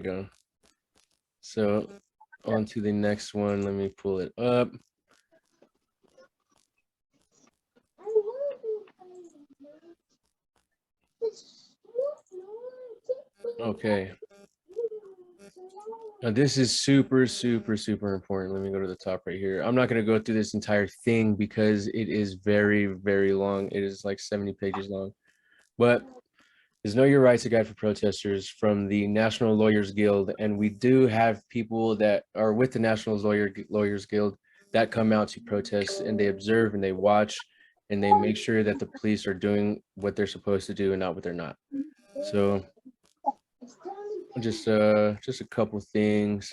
we go. So on to the next one. Let me pull it up. Okay. Now this is super, super, super important. Let me go to the top right here. I'm not going to go through this entire thing because it is very, very long. It is like 70 pages long. But is Know Your Rights, a guide for protesters from the National Lawyers Guild. And we do have people that are with the National Lawyers Guild that come out to protest, and they observe and they watch and they make sure that the police are doing what they're supposed to do and not what they're not. So just a couple things.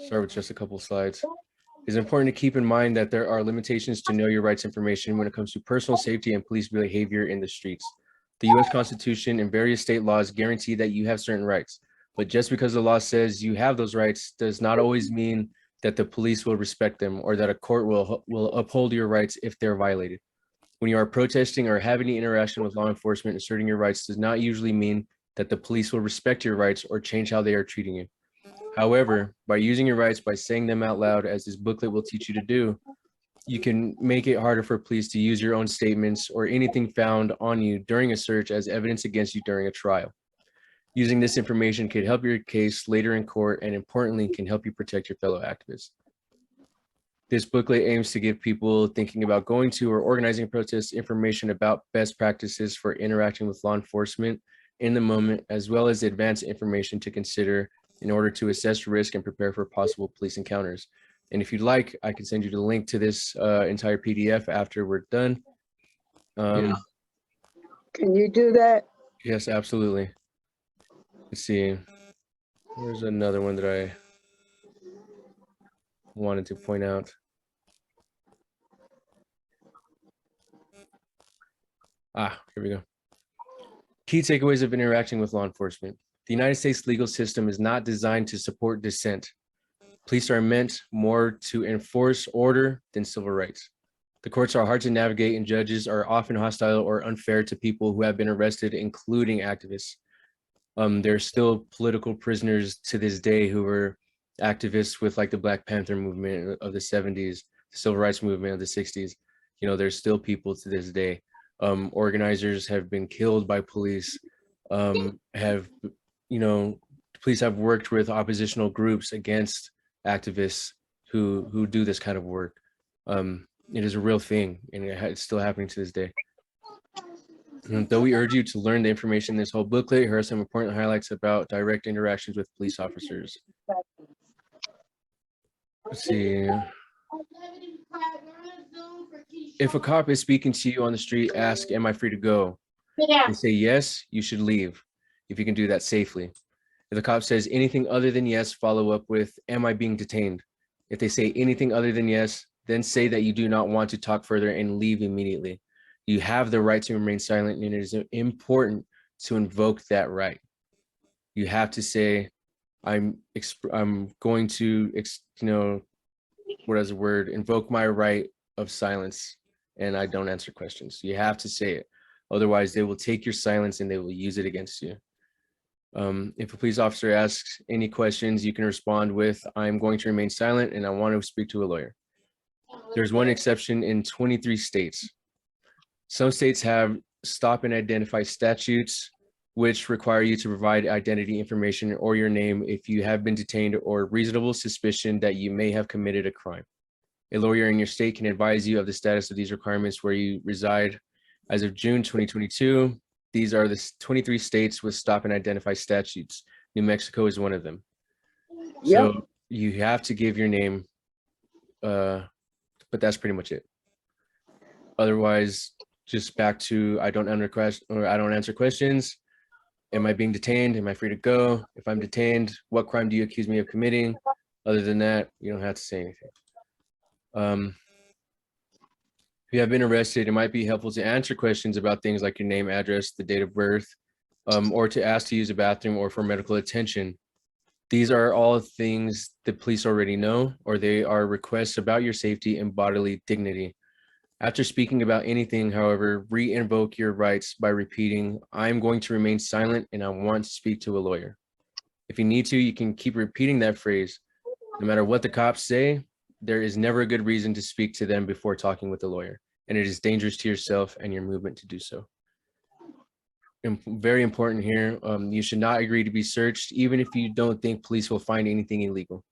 Start with just a couple slides. It's important to keep in mind that there are limitations to know your rights information when it comes to personal safety and police behavior in the streets. The U.S. Constitution and various state laws guarantee that you have certain rights, but just because the law says you have those rights does not always mean that the police will respect them or that a court will uphold your rights if they're violated. When you are protesting or have any interaction with law enforcement, asserting your rights does not usually mean that the police will respect your rights or change how they are treating you. However, by using your rights, by saying them out loud, as this booklet will teach you to do, you can make it harder for police to use your own statements or anything found on you during a search as evidence against you during a trial. Using this information could help your case later in court, and importantly, can help you protect your fellow activists. This booklet aims to give people thinking about going to or organizing protests information about best practices for interacting with law enforcement in the moment, as well as advanced information to consider in order to assess risk and prepare for possible police encounters. And if you'd like, I can send you the link to this entire PDF after we're done. Can you do that? Yes, absolutely. Let's see. There's another one that I wanted to point out. Here we go. Key takeaways of interacting with law enforcement. The United States legal system is not designed to support dissent. Police are meant more to enforce order than civil rights. The courts are hard to navigate, and judges are often hostile or unfair to people who have been arrested, including activists. There are still political prisoners to this day who were activists with like the Black Panther movement of the 70s, the civil rights movement of the 60s. You know, there's still people to this day. Organizers have been killed by police, police have worked with oppositional groups against activists who do this kind of work. It is a real thing, and it's still happening to this day. Though we urge you to learn the information in this whole booklet, here are some important highlights about direct interactions with police officers. Let's see. If a cop is speaking to you on the street, ask, "Am I free to go?" If they say yes, you should leave, if you can do that safely. If the cop says anything other than yes, follow up with, "Am I being detained?" If they say anything other than yes, then say that you do not want to talk further and leave immediately. You have the right to remain silent, and it is important to invoke that right. You have to say, I'm going to, invoke my right of silence, and I don't answer questions. You have to say it. Otherwise, they will take your silence and they will use it against you. If a police officer asks any questions, you can respond with, "I'm going to remain silent and I want to speak to a lawyer." There's one exception in 23 states. Some states have stop and identify statutes, which require you to provide identity information or your name if you have been detained or reasonable suspicion that you may have committed a crime. A lawyer in your state can advise you of the status of these requirements where you reside. As of June 2022, these are the 23 states with stop and identify statutes. New Mexico is one of them. Yep. So you have to give your name, but that's pretty much it. Otherwise, just back to I don't answer questions. Am I being detained? Am I free to go? If I'm detained, what crime do you accuse me of committing? Other than that, you don't have to say anything. If you have been arrested, it might be helpful to answer questions about things like your name, address, the date of birth, or to ask to use a bathroom or for medical attention. These are all things the police already know, or they are requests about your safety and bodily dignity. After speaking about anything, however, re-invoke your rights by repeating, "I'm going to remain silent and I want to speak to a lawyer." If you need to, you can keep repeating that phrase. No matter what the cops say, there is never a good reason to speak to them before talking with a lawyer, and it is dangerous to yourself and your movement to do so. Very important here, you should not agree to be searched, even if you don't think police will find anything illegal.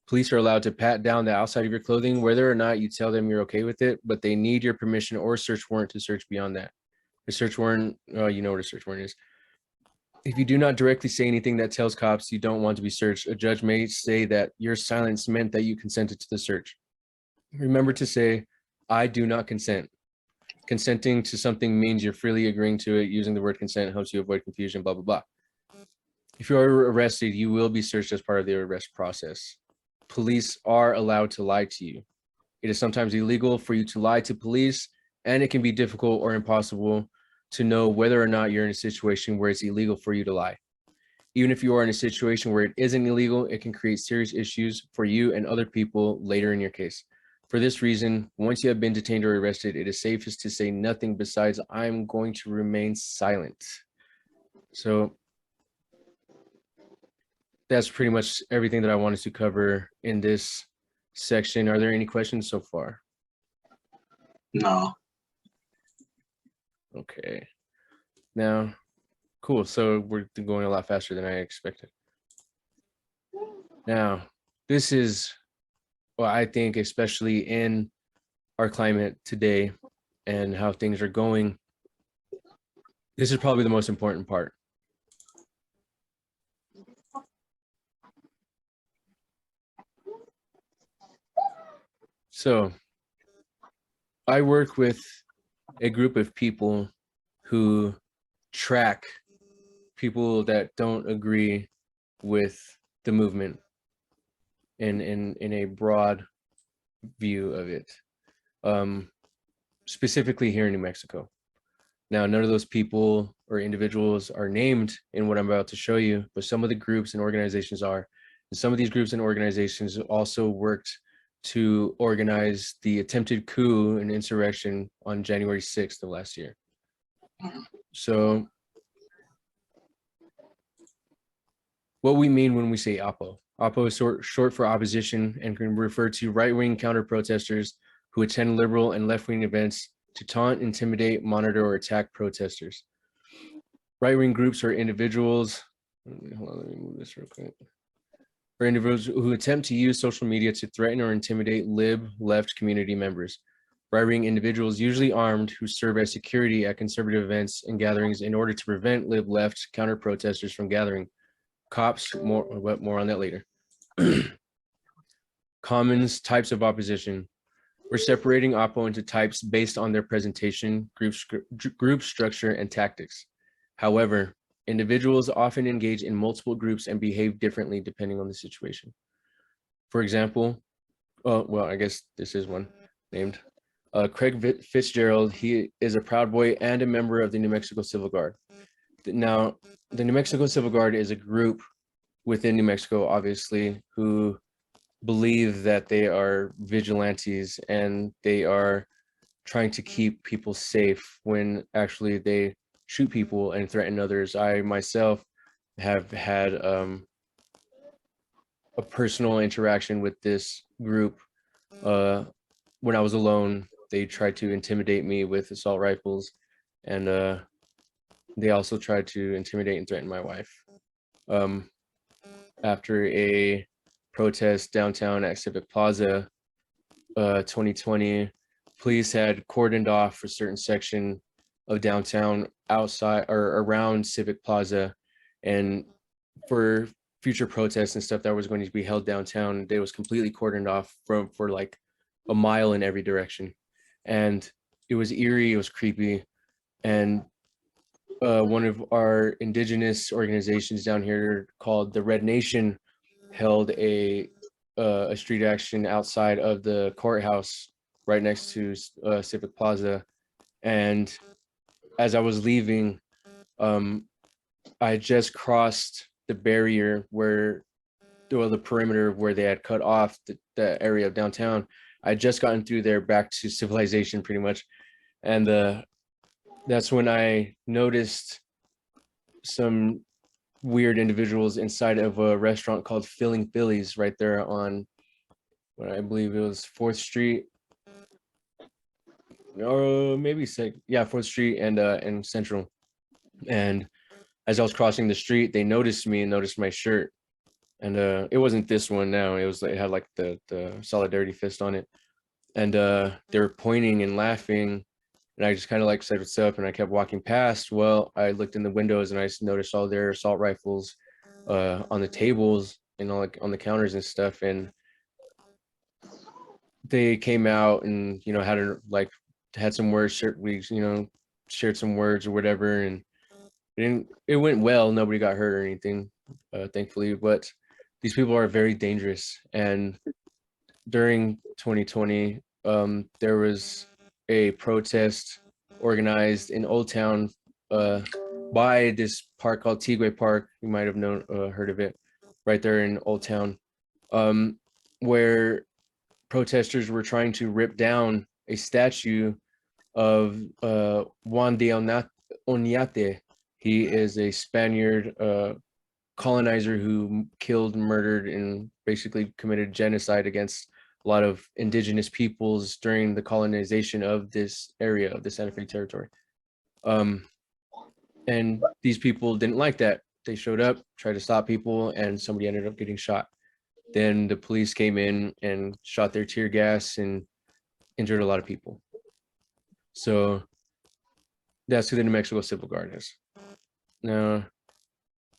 Police are allowed to pat down the outside of your clothing, whether or not you tell them you're okay with it, but they need your permission or search warrant to search beyond that. The search warrant, you know what a search warrant is. If you do not directly say anything that tells cops you don't want to be searched, a judge may say that your silence meant that you consented to the search. Remember to say, I do not consent. Consenting to something means you're freely agreeing to it. Using the word consent helps you avoid confusion, blah, blah, blah. If you are arrested, you will be searched as part of the arrest process. Police are allowed to lie to you. It is sometimes illegal for you to lie to police, and it can be difficult or impossible to know whether or not you're in a situation where it's illegal for you to lie. Even if you are in a situation where it isn't illegal, it can create serious issues for you and other people later in your case. For this reason, once you have been detained or arrested, it is safest to say nothing besides, I'm going to remain silent. So that's pretty much everything that I wanted to cover in this section. Are there any questions so far? No. Okay. Now, cool. So we're going a lot faster than I expected. Now, this is, well, I think, especially in our climate today and how things are going, this is probably the most important part. So I work with a group of people who track people that don't agree with the movement in a broad view of it, specifically here in New Mexico. Now, none of those people or individuals are named in what I'm about to show you, but some of the groups and organizations are. And some of these groups and organizations also worked to organize the attempted coup and insurrection on January 6th of last year. So what we mean when we say Oppo. Oppo is short for opposition and can refer to right-wing counter-protesters who attend liberal and left-wing events to taunt, intimidate, monitor, or attack protesters. Right-wing groups are individuals, hold on, let me move this real quick. Or individuals who attempt to use social media to threaten or intimidate left community members. Right-wing individuals, usually armed, who serve as security at conservative events and gatherings in order to prevent left counter-protesters from gathering. Cops, more on that later. Commons, types of opposition. We're separating Oppo into types based on their presentation, group structure, and tactics. However, individuals often engage in multiple groups and behave differently depending on the situation. For example, well, I guess this is one named Craig Fitzgerald. He is a Proud Boy and a member of the New Mexico Civil Guard. Now, the New Mexico Civil Guard is a group within New Mexico, obviously, who believe that they are vigilantes and they are trying to keep people safe when actually they shoot people and threaten others. I myself have had a personal interaction with this group. When I was alone, they tried to intimidate me with assault rifles, and they also tried to intimidate and threaten my wife. After a protest downtown at Civic Plaza, 2020, police had cordoned off a certain section of downtown outside or around Civic Plaza, and for future protests and stuff that was going to be held downtown, they was completely cordoned off for like a mile in every direction, and it was eerie, it was creepy. And one of our indigenous organizations down here called the Red Nation held a street action outside of the courthouse right next to Civic Plaza. And as I was leaving, I just crossed the barrier where, well, the perimeter where they had cut off the area of downtown. I had just gotten through there back to civilization pretty much. And that's when I noticed some weird individuals inside of a restaurant called Filling Phillies right there on what I believe it was 4th Street, or maybe 4th Street and Central. And as I was crossing the street, they noticed me and noticed my shirt. And it wasn't this one now. It had like the solidarity fist on it. And they were pointing and laughing. And I just kind of like said, what's up? And I kept walking past. Well, I looked in the windows and I noticed all their assault rifles on the tables and all, like on the counters and stuff. And they came out and, you know, had some words, we, you know, shared some words or whatever. And it went well. Nobody got hurt or anything, thankfully. But these people are very dangerous. And during 2020, there was a protest organized in Old Town by this park called Tigre Park. You might have heard of it, right there in Old Town, where protesters were trying to rip down a statue of Juan de Oñate. He is a Spaniard colonizer who killed, murdered, and basically committed genocide against a lot of indigenous peoples during the colonization of this area of the Santa Fe territory. And these people didn't like that. They showed up, tried to stop people, and somebody ended up getting shot. Then the police came in and shot their tear gas and injured a lot of people. So that's who the New Mexico Civil Guard is. Now,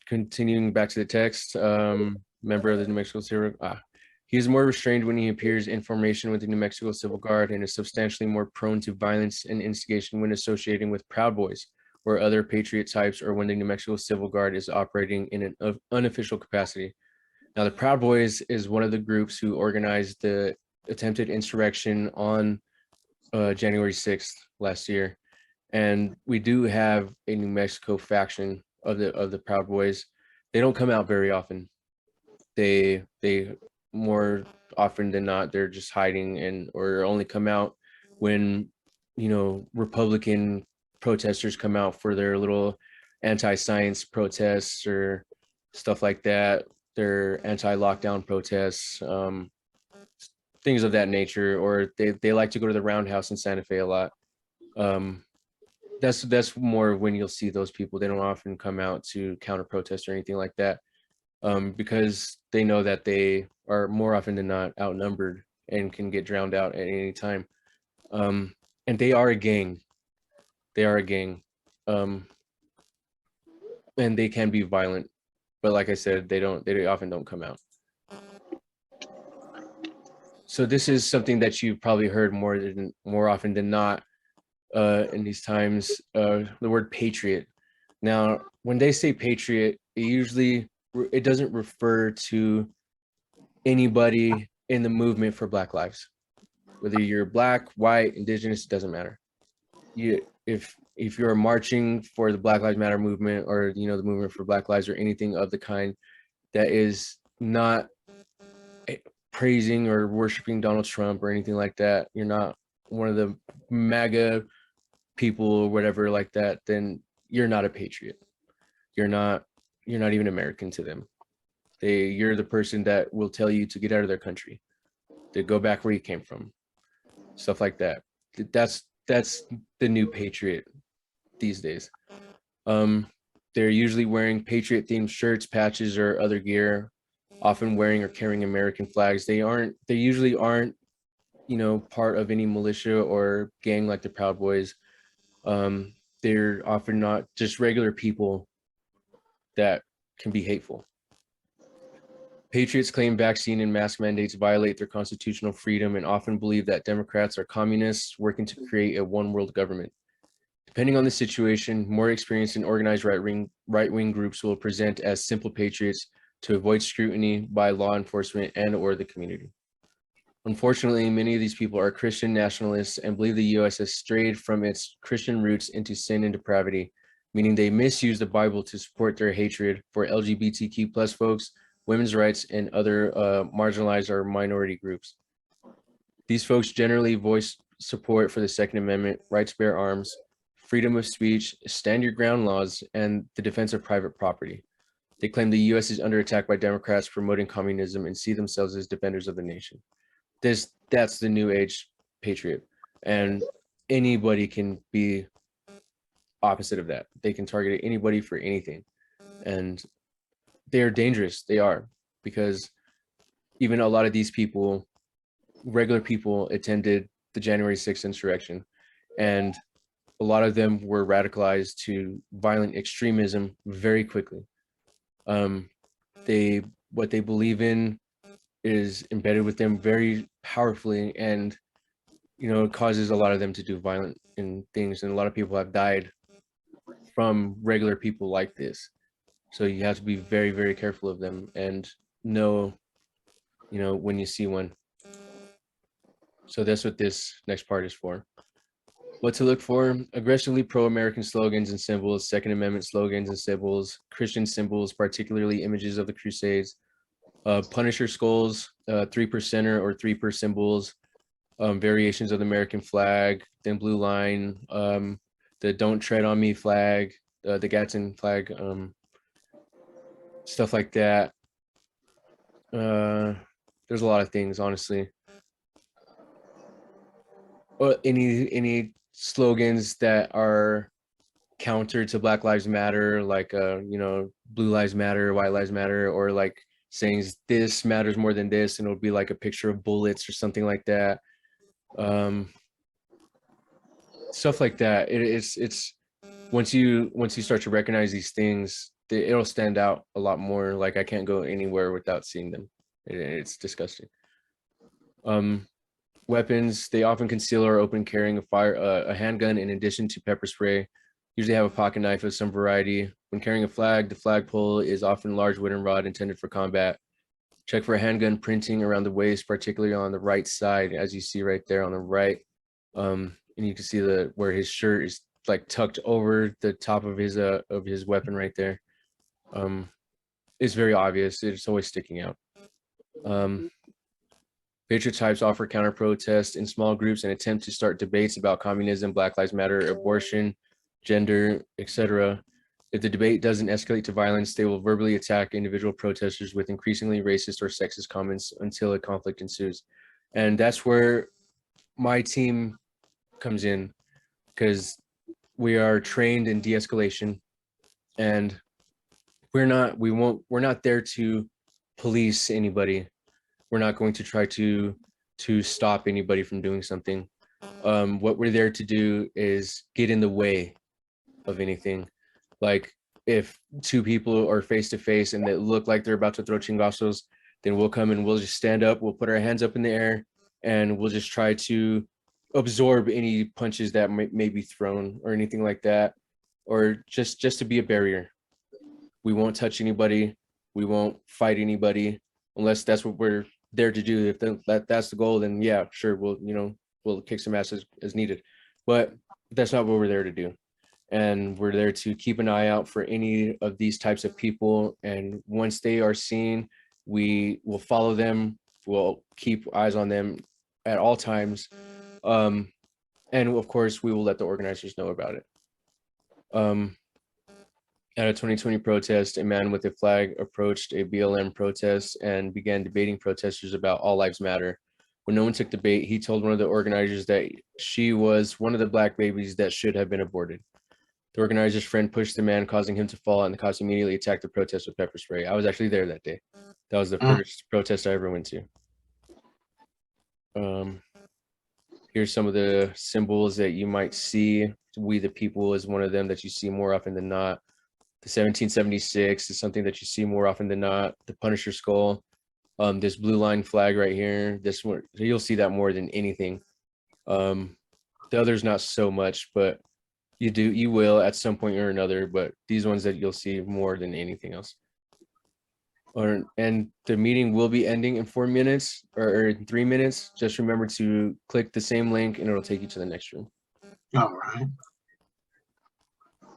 continuing back to the text, member of the New Mexico Civil Guard. He is more restrained when he appears in formation with the New Mexico Civil Guard and is substantially more prone to violence and instigation when associating with Proud Boys or other patriot types, or when the New Mexico Civil Guard is operating in an unofficial capacity. Now, the Proud Boys is one of the groups who organized the attempted insurrection on January 6th last year. And we do have a New Mexico faction of the Proud Boys. They don't come out very often. They more often than not, they're just hiding or only come out when, you know, Republican protesters come out for their little anti-science protests or stuff like that. Their anti-lockdown protests, things of that nature, or they like to go to the Roundhouse in Santa Fe a lot. That's more when you'll see those people. They don't often come out to counter protest or anything like that, because they know that they are more often than not outnumbered and can get drowned out at any time. And they are a gang. They are a gang, and they can be violent. But like I said, they often don't come out. So this is something that you've probably heard more often than not in these times, the word patriot. Now, when they say patriot, it doesn't refer to anybody in the movement for Black lives. Whether you're Black, white, indigenous, it doesn't matter. If you're marching for the Black Lives Matter movement, or, you know, the movement for Black lives, or anything of the kind that is not praising or worshiping Donald Trump or anything like that, you're not one of the MAGA people or whatever like that, then you're not a patriot. You're not even American to them. You're the person that will tell you to get out of their country, to go back where you came from, stuff like that. That's the new patriot these days. They're usually wearing patriot themed shirts, patches, or other gear, often wearing or carrying American flags. They usually aren't, you know, part of any militia or gang like the Proud Boys. They're often not just regular people that can be hateful. Patriots claim vaccine and mask mandates violate their constitutional freedom and often believe that Democrats are communists working to create a one world government. Depending on the situation, more experienced and organized right-wing groups will present as simple patriots to avoid scrutiny by law enforcement and or the community. Unfortunately, many of these people are Christian nationalists and believe the U.S. has strayed from its Christian roots into sin and depravity, meaning they misuse the Bible to support their hatred for LGBTQ plus folks, women's rights, and other marginalized or minority groups. These folks generally voice support for the Second Amendment, right to bear arms, freedom of speech, stand your ground laws, and the defense of private property. They claim the U.S. is under attack by Democrats promoting communism and see themselves as defenders of the nation. That's the new age patriot, and anybody can be opposite of that. They can target anybody for anything, and they are dangerous. They are, because even a lot of these people, regular people, attended the January 6th insurrection, and a lot of them were radicalized to violent extremism very quickly. What they believe in is embedded with them very powerfully, and it causes a lot of them to do violent things, and a lot of people have died from regular people like this. So you have to be very, very careful of them and know, when you see one. So that's what this next part is for. What to look for: aggressively pro-American slogans and symbols, Second Amendment slogans and symbols, Christian symbols, particularly images of the Crusades, Punisher skulls, 3%er or 3% symbols, variations of the American flag, thin blue line, the Don't Tread on Me flag, the Gadsden flag, stuff like that. There's a lot of things, honestly. Any slogans that are counter to Black Lives Matter, like Blue Lives Matter, White Lives Matter, or like saying this matters more than this, and it'll be like a picture of bullets or something like that. Stuff like that. It's once you start to recognize these things, it'll stand out a lot more. Like, I can't go anywhere without seeing them. It's disgusting. Weapons: they often conceal or open carrying a handgun in addition to pepper spray. Usually have a pocket knife of some variety. When carrying a flag, the flagpole is often a large wooden rod intended for combat. Check for a handgun printing around the waist, particularly on the right side, as you see right there on the right. And you can see where his shirt is like tucked over the top of his weapon right there. It's very obvious. It's always sticking out. Patriot types offer counter protest in small groups and attempt to start debates about communism, Black Lives Matter, abortion, gender, etc. If the debate doesn't escalate to violence, they will verbally attack individual protesters with increasingly racist or sexist comments until a conflict ensues. And that's where my team comes in, because we are trained in de-escalation, and we're not there to police anybody. We're not going to try to stop anybody from doing something. What we're there to do is get in the way of anything. Like, if two people are face to face and they look like they're about to throw chingazos, then we'll come and we'll just stand up, we'll put our hands up in the air, and we'll just try to absorb any punches that may be thrown or anything like that, or just to be a barrier. We won't touch anybody. We won't fight anybody unless that's what we're there to do. If that's the goal, then yeah, sure, we'll kick some ass as needed. But that's not what we're there to do. And we're there to keep an eye out for any of these types of people. And once they are seen, we will follow them. We'll keep eyes on them at all times. And of course, we will let the organizers know about it. At a 2020 protest, a man with a flag approached a BLM protest and began debating protesters about all lives matter. When no one took the bait, he told one of the organizers that she was one of the Black babies that should have been aborted. The organizer's friend pushed the man, causing him to fall, and the cops immediately attacked the protest with pepper spray. I was actually there that day. That was the first protest I ever went to. Here's some of the symbols that you might see. We the People is one of them that you see more often than not. The 1776 is something that you see more often than not. The Punisher skull, this blue line flag right here, this one, you'll see that more than anything. The others not so much, but you will at some point or another, but these ones that you'll see more than anything else. And the meeting will be ending in 4 minutes or in 3 minutes. Just remember to click the same link and it'll take you to the next room. All right.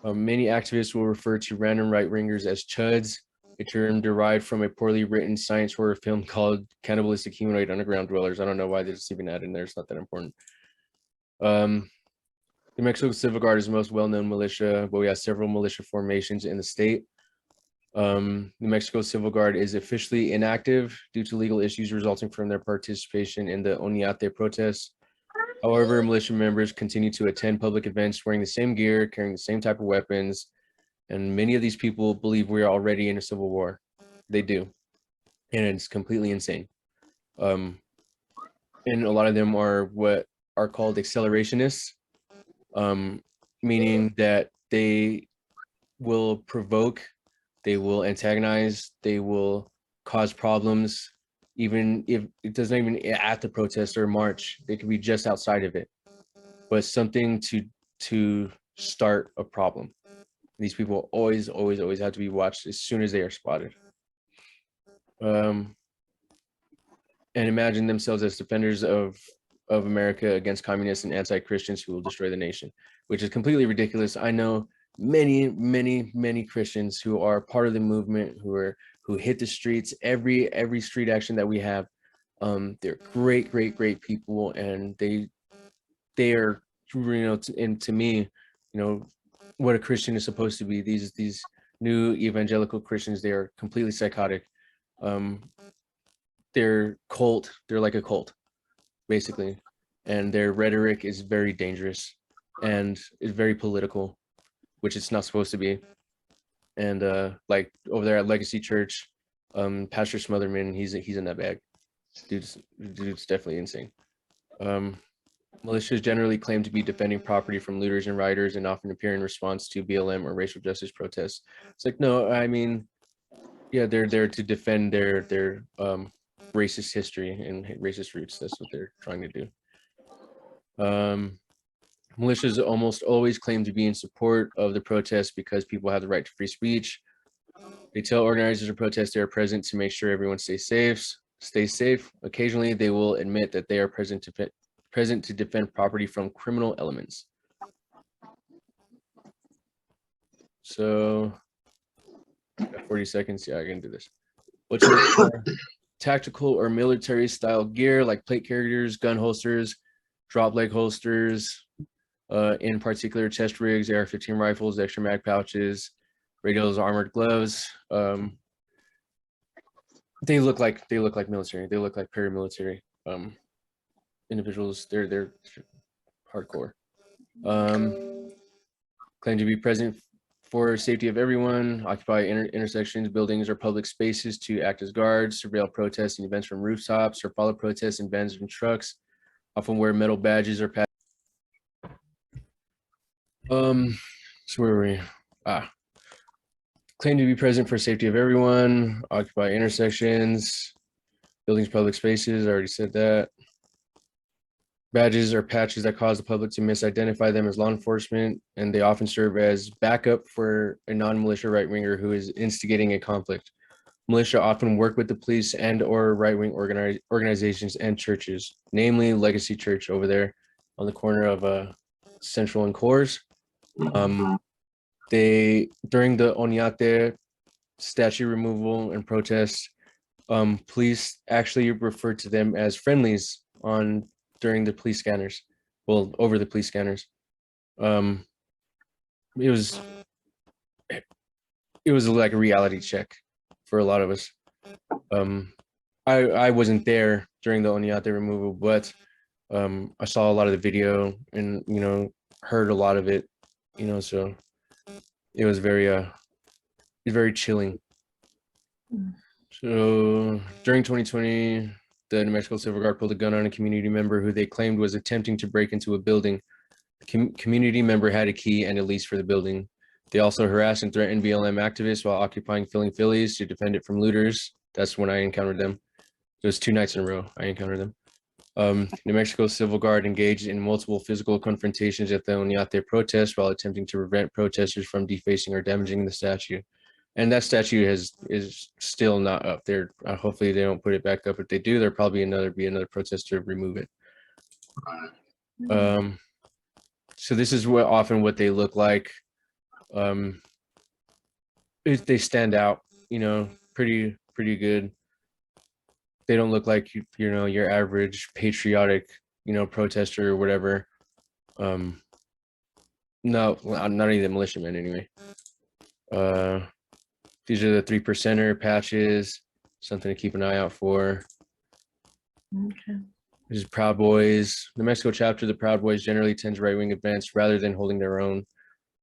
Many activists will refer to random right-wingers as chuds, a term derived from a poorly written science horror film called Cannibalistic Humanoid Underground Dwellers. I don't know why there's even that in there. It's not that important. The Mexico Civil Guard is the most well-known militia, but we have several militia formations in the state. New Mexico Civil Guard is officially inactive due to legal issues resulting from their participation in the Oñate protests. However, militia members continue to attend public events wearing the same gear, carrying the same type of weapons, and many of these people believe we are already in a civil war. They do, and it's completely insane. And a lot of them are what are called accelerationists, meaning that they will provoke, they will antagonize, they will cause problems, even if it doesn't even at the protest or march. They could be just outside of it, but something to start a problem. These people always have to be watched as soon as they are spotted. And imagine themselves as defenders of America against communists and anti-Christians who will destroy the nation, which is completely ridiculous. I know many Christians who are part of the movement, who hit the streets, every street action that we have. They're great people, and they are, and to me, what a Christian is supposed to be. These new evangelical Christians, they are completely psychotic. They're like a cult, basically, and their rhetoric is very dangerous and is very political, which it's not supposed to be. And like over there at Legacy Church, Pastor Smotherman, he's in that bag. Dude's definitely insane. Militias generally claim to be defending property from looters and rioters and often appear in response to BLM or racial justice protests. It's like, no, I mean, yeah, they're there to defend their racist history and racist roots. That's what they're trying to do. Militias almost always claim to be in support of the protests because people have the right to free speech. They tell organizers of protests they are present to make sure everyone stays safe. Occasionally, they will admit that they are present to defend property from criminal elements. So, 40 seconds. Yeah, I can do this. What's your tactical or military style gear, like plate carriers, gun holsters, drop leg holsters, in particular chest rigs, AR-15 rifles, extra mag pouches, radios, armored gloves. They look like military. They look like paramilitary individuals. They're hardcore. Claim to be present for safety of everyone, occupy intersections, buildings, or public spaces to act as guards, surveil protests and events from rooftops, or follow protests in vans and trucks. Often wear metal badges or patches. So where were we? Claim to be present for safety of everyone, occupy intersections, buildings, public spaces. I already said that. Badges or patches that cause the public to misidentify them as law enforcement, and they often serve as backup for a non-militia right-winger who is instigating a conflict. Militia often work with the police and or right-wing organizations and churches, namely Legacy Church over there on the corner of Central and Coors. They, during the Oñate statue removal and protests, police actually referred to them as friendlies during the police scanners, over the police scanners. It was like a reality check for a lot of us. I wasn't there during the Oñate removal, but I saw a lot of the video and heard a lot of it, so it was very chilling. So during 2020, the New Mexico Civil Guard pulled a gun on a community member who they claimed was attempting to break into a building. The community member had a key and a lease for the building. They also harassed and threatened BLM activists while occupying Filling Phillies to defend it from looters. That's when I encountered them. It was 2 nights in a row I encountered them. New Mexico Civil Guard engaged in multiple physical confrontations at the Oñate protest while attempting to prevent protesters from defacing or damaging the statue. And that statue is still not up there. Hopefully they don't put it back up. If they do, there'll probably be another protest to remove it. So this is what they look like. They stand out, pretty good. They don't look like your average patriotic, protester or whatever. No, not even the militiamen anyway. These are the 3%er patches, something to keep an eye out for. Okay. This is Proud Boys. The Mexico chapter of the Proud Boys generally tends right-wing events rather than holding their own.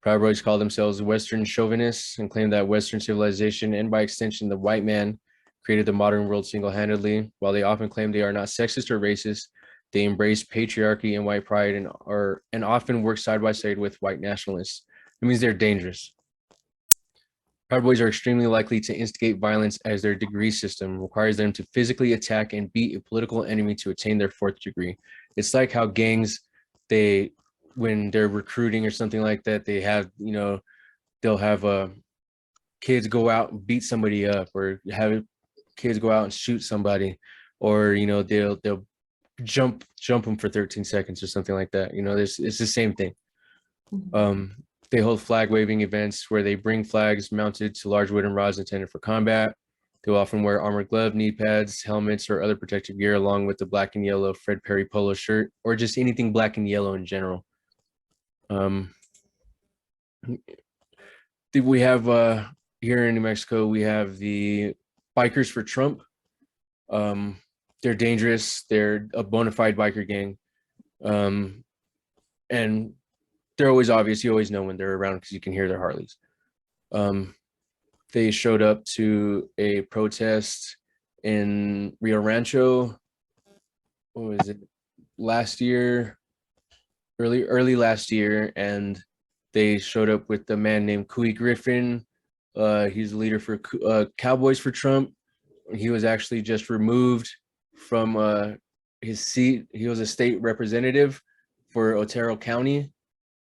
Proud Boys call themselves Western chauvinists and claim that Western civilization, and by extension the white man, created the modern world single-handedly. While they often claim they are not sexist or racist, they embrace patriarchy and white pride and often work side by side with white nationalists. It means they're dangerous. Proud Boys are extremely likely to instigate violence as their degree system requires them to physically attack and beat a political enemy to attain their 4th degree. It's like how gangs, when they're recruiting or something like that, they have, they'll have kids go out and beat somebody up, or have kids go out and shoot somebody, or they'll jump them for 13 seconds or something like that. It's the same thing. They hold flag waving events where they bring flags mounted to large wooden rods intended for combat. They will often wear armored glove, knee pads, helmets, or other protective gear, along with the black and yellow Fred Perry polo shirt, or just anything black and yellow in general. We have here in New Mexico, we have the Bikers for Trump. They're dangerous. They're a bona fide biker gang. And they're always obvious. You always know when they're around because you can hear their Harleys. They showed up to a protest in Rio Rancho. What was it? Last year, early last year, and they showed up with a man named Couy Griffin. He's the leader for Cowboys for Trump. He was actually just removed from his seat. He was a state representative for Otero County.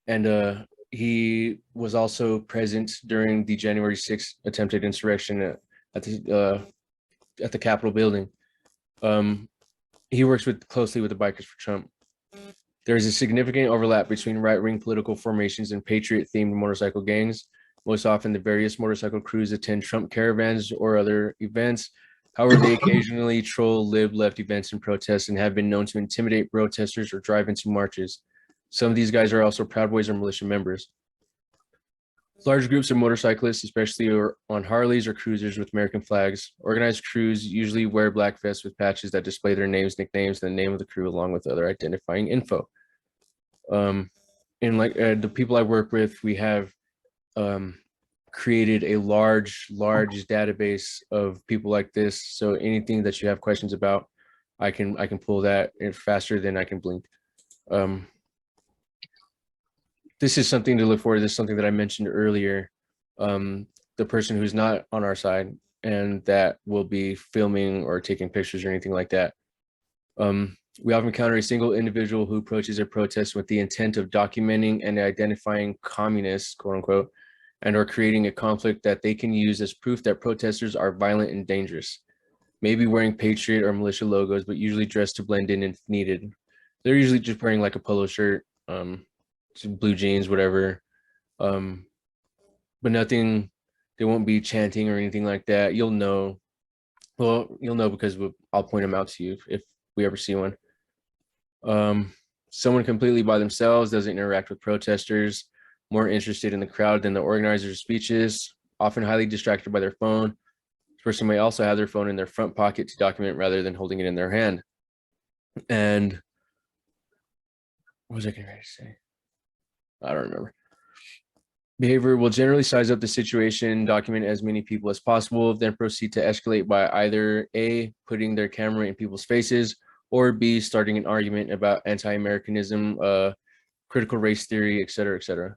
And he was also present during the January 6th attempted insurrection at the Capitol building. He works closely with the Bikers for Trump. There is a significant overlap between right-wing political formations and patriot-themed motorcycle gangs. Most often, the various motorcycle crews attend Trump caravans or other events. However, they occasionally troll left events and protests and have been known to intimidate protesters or drive into marches. Some of these guys are also Proud Boys or militia members. Large groups of motorcyclists, especially on Harleys or cruisers with American flags. Organized crews usually wear black vests with patches that display their names, nicknames, and the name of the crew, along with other identifying info. And like the people I work with, we have created a large database of people like this. So anything that you have questions about, I can pull that faster than I can blink. This is something to look forward to. This is something that I mentioned earlier. The person who's not on our side and that will be filming or taking pictures or anything like that. We often encounter a single individual who approaches a protest with the intent of documenting and identifying communists, quote unquote, and or creating a conflict that they can use as proof that protesters are violent and dangerous. Maybe wearing patriot or militia logos, but usually dressed to blend in if needed. They're usually just wearing like a polo shirt, blue jeans, whatever. But nothing, they won't be chanting or anything like that. You'll know. Well, you'll know because I'll point them out to you if we ever see one. Someone completely by themselves doesn't interact with protesters, more interested in the crowd than the organizer's speeches, often highly distracted by their phone. This person may also have their phone in their front pocket to document rather than holding it in their hand. And what was I getting ready to say? I don't remember. Behavior will generally size up the situation, document as many people as possible, then proceed to escalate by either A, putting their camera in people's faces, or B, starting an argument about anti-Americanism, critical race theory, etc.,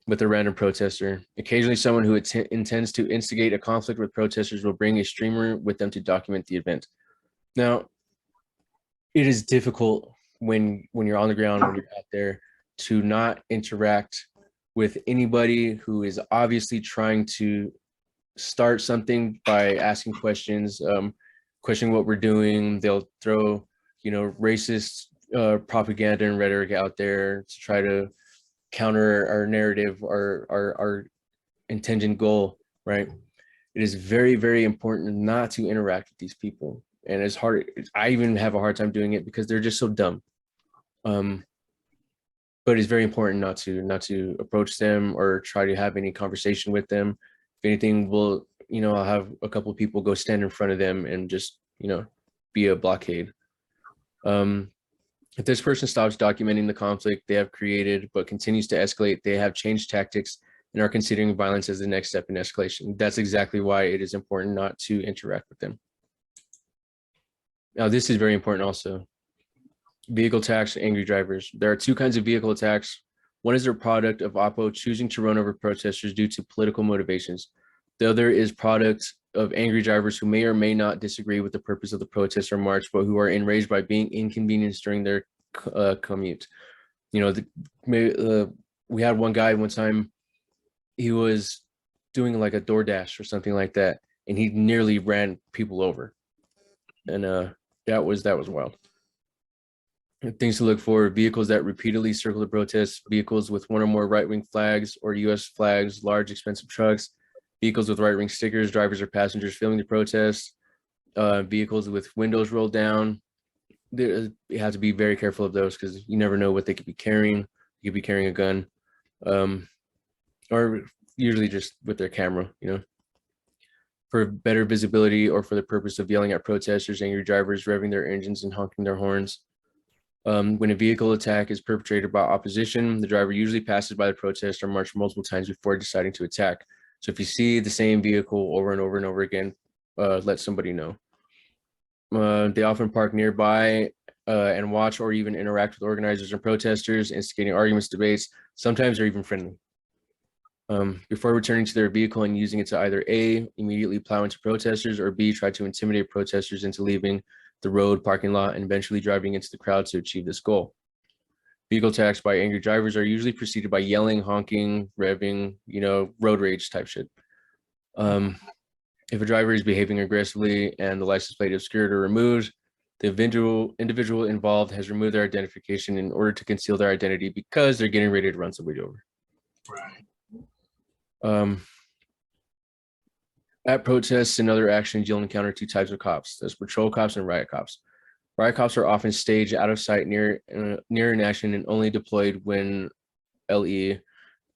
with a random protester. Occasionally, someone who intends to instigate a conflict with protesters will bring a streamer with them to document the event. Now, it is difficult when you're on the ground, when you're out there, to not interact with anybody who is obviously trying to start something by asking questions, questioning what we're doing. They'll throw, racist propaganda and rhetoric out there to try to counter our narrative, our intended goal, right? It is very, very important not to interact with these people. And it's hard. I even have a hard time doing it because they're just so dumb. But it's very important not to approach them or try to have any conversation with them. If anything, we'll, I'll have a couple people go stand in front of them and just, be a blockade. If this person stops documenting the conflict they have created but continues to escalate, they have changed tactics and are considering violence as the next step in escalation. That's exactly why it is important not to interact with them. Now, this is very important also. Vehicle attacks, angry drivers. There are two kinds of vehicle attacks. One is a product of Oppo choosing to run over protesters due to political motivations. The other is product of angry drivers who may or may not disagree with the purpose of the protest or march, but who are enraged by being inconvenienced during their commute. We had one guy one time, he was doing like a DoorDash or something like that, and he nearly ran people over. And that was wild. Things to look for: vehicles that repeatedly circle the protest, vehicles with one or more right-wing flags or US flags, large expensive trucks, vehicles with right-wing stickers, drivers or passengers filming the protest, vehicles with windows rolled down. You have to be very careful of those because you never know what they could be carrying. You could be carrying a gun, or usually just with their camera, for better visibility or for the purpose of yelling at protesters, angry drivers, revving their engines and honking their horns. When a vehicle attack is perpetrated by opposition, the driver usually passes by the protest or march multiple times before deciding to attack. So if you see the same vehicle over and over and over again, let somebody know. They often park nearby and watch or even interact with organizers and protesters, instigating arguments, debates. Sometimes they're even friendly. Before returning to their vehicle and using it to either A, immediately plow into protesters, or B, try to intimidate protesters into leaving the road, parking lot, and eventually driving into the crowd to achieve this goal. Vehicle attacks by angry drivers are usually preceded by yelling, honking, revving, road rage type shit. If a driver is behaving aggressively and the license plate is obscured or removed, the individual involved has removed their identification in order to conceal their identity because they're getting ready to run somebody over. Right. At protests and other actions, you'll encounter two types of cops. There's patrol cops and riot cops. Riot cops are often staged out of sight near an action and only deployed when LE, I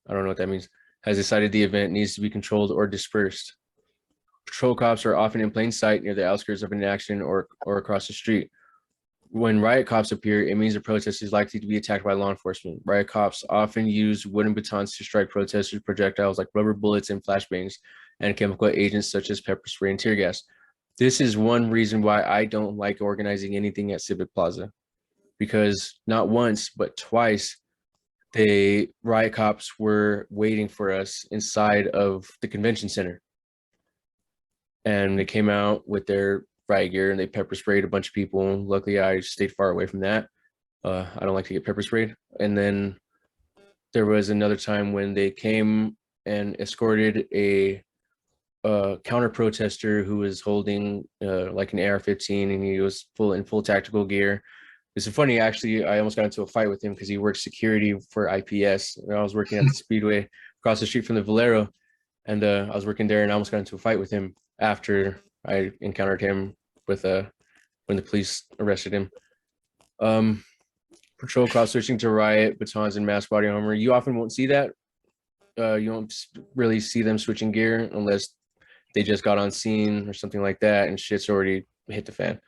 don't know what that means, has decided the event needs to be controlled or dispersed. Patrol cops are often in plain sight near the outskirts of an action or across the street. When riot cops appear, it means the protest is likely to be attacked by law enforcement. Riot cops often use wooden batons to strike protesters, projectiles like rubber bullets and flashbangs, and chemical agents such as pepper spray and tear gas. This is one reason why I don't like organizing anything at Civic Plaza, because not once, but twice, the riot cops were waiting for us inside of the convention center. And they came out with their riot gear and they pepper sprayed a bunch of people. Luckily, I stayed far away from that. I don't like to get pepper sprayed. And then there was another time when they came and escorted a counter protester who was holding like an AR-15, and he was in full tactical gear. It's funny, actually, I almost got into a fight with him because he works security for IPS. And I was working at the Speedway across the street from the Valero, and I was working there, and I almost got into a fight with him after I encountered him with when the police arrested him. Patrol cops switching to riot, batons, and mass body armor. You often won't see that. You won't really see them switching gear unless they just got on scene or something like that and shit's already hit the fan.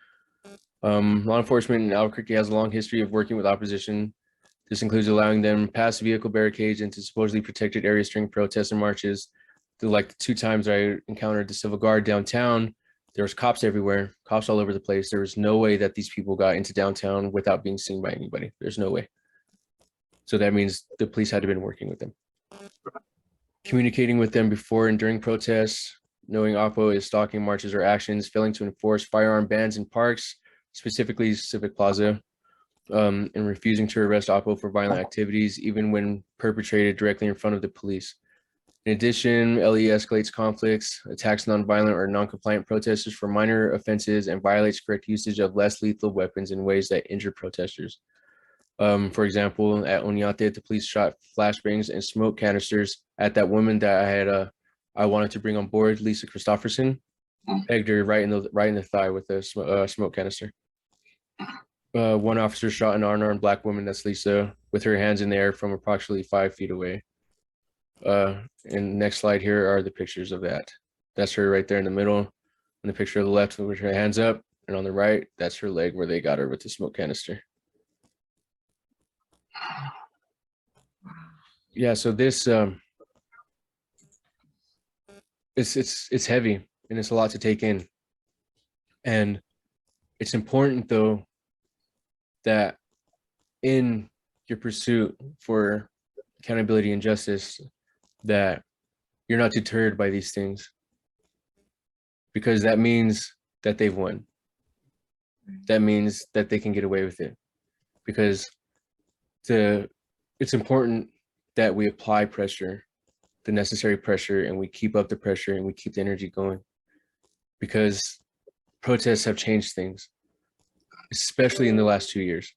Law enforcement in Albuquerque has a long history of working with opposition. This includes allowing them past vehicle barricades into supposedly protected areas during protests and marches. Like the 2 times I encountered the Civil Guard downtown, there was cops everywhere, cops all over the place. There was no way that these people got into downtown without being seen by anybody. There's no way. So that means the police had to have been working with them. Communicating with them before and during protests, knowing Oppo is stalking marches or actions, failing to enforce firearm bans in parks, specifically Civic Plaza, and refusing to arrest Oppo for violent activities, even when perpetrated directly in front of the police. In addition, LE escalates conflicts, attacks nonviolent or non-compliant protesters for minor offenses, and violates correct usage of less lethal weapons in ways that injure protesters. For example, at Oñate, the police shot flashbangs and smoke canisters at that woman that I wanted to bring on board, Lisa Christopherson. Pegged her right in the thigh with a smoke canister. One officer shot an unarmed Black woman, that's Lisa, with her hands in the air from approximately 5 feet away. And next slide here are the pictures of that. That's her right there in the middle. In the picture of the left with her hands up, and on the right, that's her leg where they got her with the smoke canister. Yeah, so this it's heavy and it's a lot to take in. And it's important though that in your pursuit for accountability and justice, that you're not deterred by these things, because that means that they've won. That means that they can get away with it, because it's important that we apply pressure, the necessary pressure, and we keep up the pressure and we keep the energy going, because protests have changed things, especially in the last 2 years.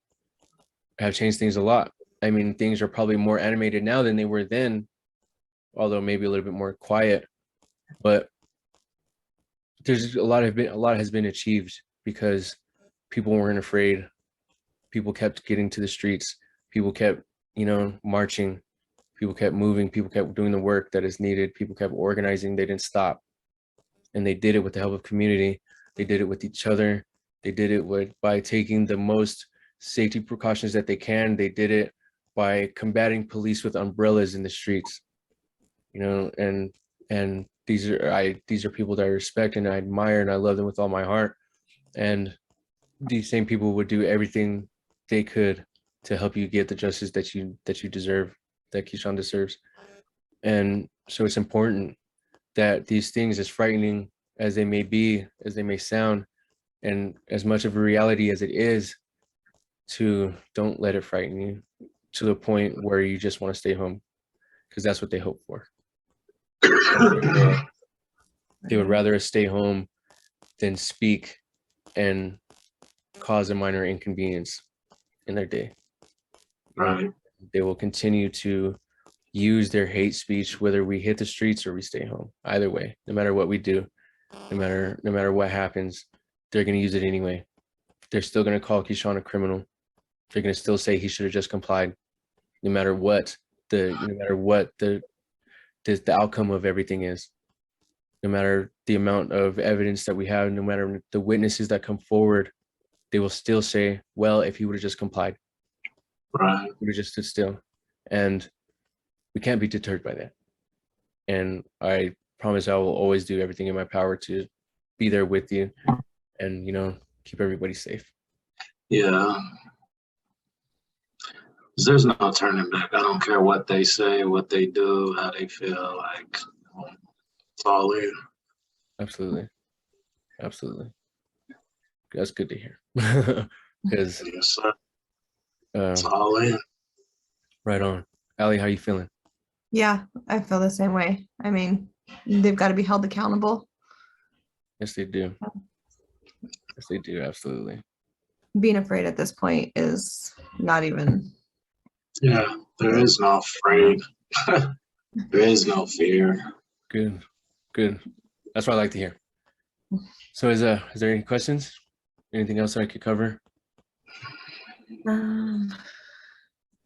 Have changed things a lot. I mean, things are probably more animated now than they were then, although maybe a little bit more quiet. But there's a lot has been achieved because people weren't afraid. People kept getting to the streets. People kept, marching. People kept moving. People kept doing the work that is needed. People kept organizing. They didn't stop, and they did it with the help of community. They did it with each other. They did it by taking the most safety precautions that they can. They did it by combating police with umbrellas in the streets, and these are people that I respect and I admire, and I love them with all my heart. And these same people would do everything they could to help you get the justice that you deserve, that Keyshawn deserves. And so it's important that these things, as frightening as they may be, as they may sound, and as much of a reality as it is, don't let it frighten you to the point where you just want to stay home, because that's what they hope for. They would rather us stay home than speak and cause a minor inconvenience in their day. Right. They will continue to use their hate speech, whether we hit the streets or we stay home. Either way, no matter what we do, no matter what happens, they're going to use it anyway. They're still going to call Keyshawn a criminal. They're going to still say he should have just complied, no matter what the outcome of everything is. No matter the amount of evidence that we have, no matter the witnesses that come forward, they will still say, well, if he would have just complied, Right. he would have just stood still. And we can't be deterred by that. And I promise I will always do everything in my power to be there with you and, keep everybody safe. Yeah. 'Cause there's no turning back. I don't care what they say, what they do, how they feel. Like, it's all in. Absolutely. That's good to hear. Because Yes, sir. It's all in. right on. Allie, how you feeling? Yeah, I feel the same way. I mean, they've got to be held accountable. Yes, they do. Yes, they do. Absolutely. Being afraid at this point is not even. Yeah, there is no afraid. There is no fear. Good. That's what I like to hear. So is there any questions? Anything else that I could cover?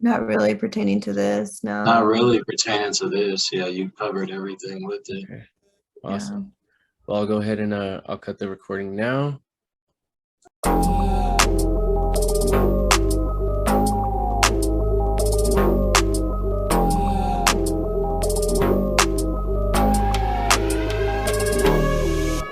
Not really pertaining to this. No. Not really pertaining to this. Yeah, you covered everything with it. Okay. Awesome. Well, I'll go ahead and I'll cut the recording now.